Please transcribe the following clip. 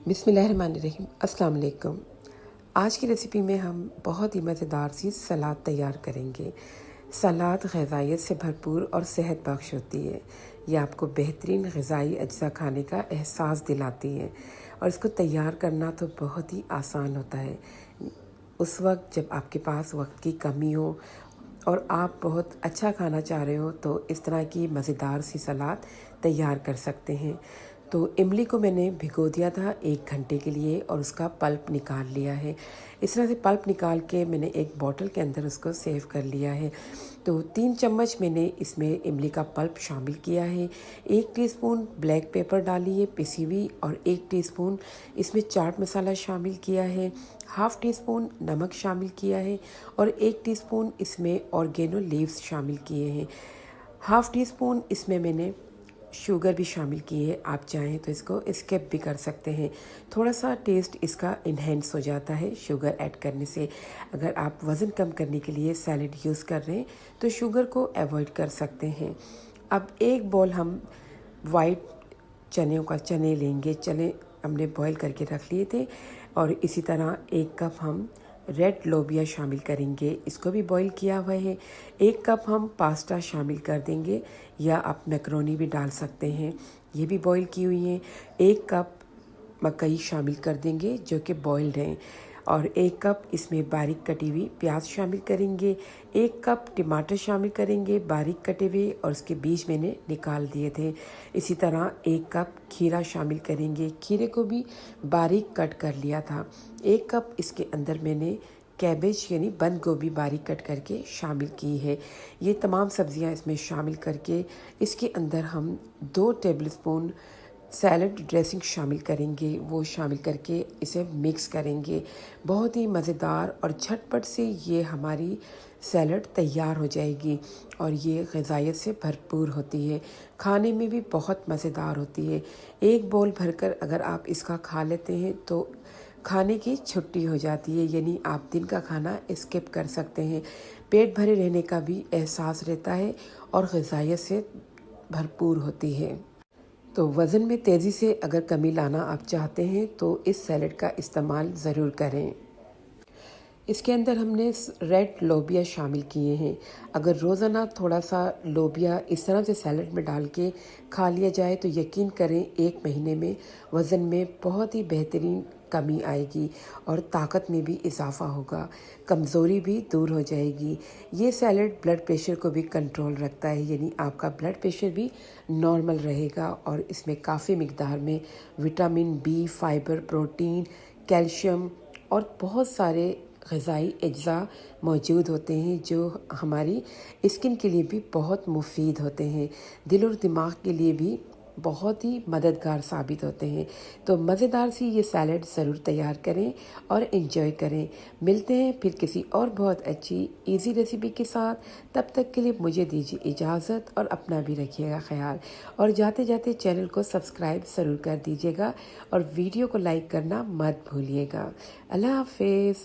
बिस्मिल्लाहिर्रहमानिर्रहीम। अस्सलाम वालेकुम। आज की रेसिपी में हम बहुत ही मज़ेदार सी सलाद तैयार करेंगे। सलाद ग़िज़ाइयत से भरपूर और सेहत बख्श होती है। ये आपको बेहतरीन ग़िज़ाई अज्जा खाने का एहसास दिलाती है और इसको तैयार करना तो बहुत ही आसान होता है। उस वक्त जब आपके पास वक्त की कमी हो और आप बहुत अच्छा खाना चाह रहे हो तो इस तरह की मज़ेदार सी सलाद तैयार कर सकते हैं। तो इमली को मैंने भिगो दिया था 1 घंटे के लिए और उसका पल्प निकाल लिया है। इस तरह से पल्प निकाल के मैंने एक बॉटल के अंदर उसको सेव कर लिया है। तो 3 चम्मच मैंने इसमें इमली का पल्प शामिल किया है। 1 टीस्पून ब्लैक पेपर डाली है पिसी हुई और 1 टीस्पून इसमें चाट मसाला शामिल किया है। हाफ़ टी स्पून नमक शामिल किया है और 1 टीस्पून इसमें ऑर्गेनो लीव्स शामिल किए हैं। हाफ़ टी स्पून इसमें मैंने शुगर भी शामिल की है। आप चाहें तो इसको स्किप भी कर सकते हैं। थोड़ा सा टेस्ट इसका इन्हेंस हो जाता है शुगर ऐड करने से। अगर आप वज़न कम करने के लिए सैलेड यूज़ कर रहे हैं तो शुगर को अवॉइड कर सकते हैं। अब एक बॉल हम वाइट चने लेंगे। चने हमने बॉईल करके रख लिए थे और इसी तरह 1 कप हम रेड लोबिया शामिल करेंगे। इसको भी बॉईल किया हुआ है। 1 कप हम पास्ता शामिल कर देंगे या आप मैक्रोनी भी डाल सकते हैं, ये भी बॉईल की हुई है। 1 कप मकई शामिल कर देंगे जो कि बॉइल्ड हैं और 1 कप इसमें बारीक कटी हुई प्याज शामिल करेंगे। 1 कप टमाटर शामिल करेंगे बारीक कटे हुए और उसके बीज मैंने निकाल दिए थे। इसी तरह 1 कप खीरा शामिल करेंगे, खीरे को भी बारीक कट कर लिया था। 1 कप इसके अंदर मैंने कैबेज यानी बंद गोभी बारीक कट करके शामिल की है। ये तमाम सब्जियां इसमें शामिल करके इसके अंदर हम 2 टेबलस्पून सैलड ड्रेसिंग शामिल करेंगे। वो शामिल करके इसे मिक्स करेंगे। बहुत ही मज़ेदार और झटपट से ये हमारी सैलड तैयार हो जाएगी और ये ग़िज़ाइयत से भरपूर होती है। खाने में भी बहुत मज़ेदार होती है। एक बोल भरकर अगर आप इसका खा लेते हैं तो खाने की छुट्टी हो जाती है, यानी आप दिन का खाना स्किप कर सकते हैं। पेट भरे रहने का भी एहसास रहता है और ग़िज़ाइयत से भरपूर होती है। तो वज़न में तेज़ी से अगर कमी लाना आप चाहते हैं तो इस सैलड का इस्तेमाल ज़रूर करें। इसके अंदर हमने रेड लोबिया शामिल किए हैं। अगर रोज़ाना थोड़ा सा लोबिया इस तरह से सैलड में डाल के खा लिया जाए तो यकीन करें 1 महीने में वज़न में बहुत ही बेहतरीन कमी आएगी और ताकत में भी इजाफ़ा होगा, कमज़ोरी भी दूर हो जाएगी। ये सैलड ब्लड प्रेशर को भी कंट्रोल रखता है, यानी आपका ब्लड प्रेशर भी नॉर्मल रहेगा और इसमें काफ़ी मिक़दार में vitamin B, fibre, protein, calcium और बहुत सारे ग़िज़ाई अज्जा मौजूद होते हैं जो हमारी स्किन के लिए भी बहुत मुफीद होते हैं, दिल और दिमाग के लिए भी बहुत ही मददगार साबित होते हैं। तो मज़ेदार सी ये सैलड ज़रूर तैयार करें और एंजॉय करें। मिलते हैं फिर किसी और बहुत अच्छी इजी रेसिपी के साथ। तब तक के लिए मुझे दीजिए इजाज़त और अपना भी रखिएगा ख्याल और जाते जाते चैनल को सब्सक्राइब ज़रूर कर दीजिएगा और वीडियो को लाइक करना मत भूलिएगा। अल्लाह हाफ़िज़।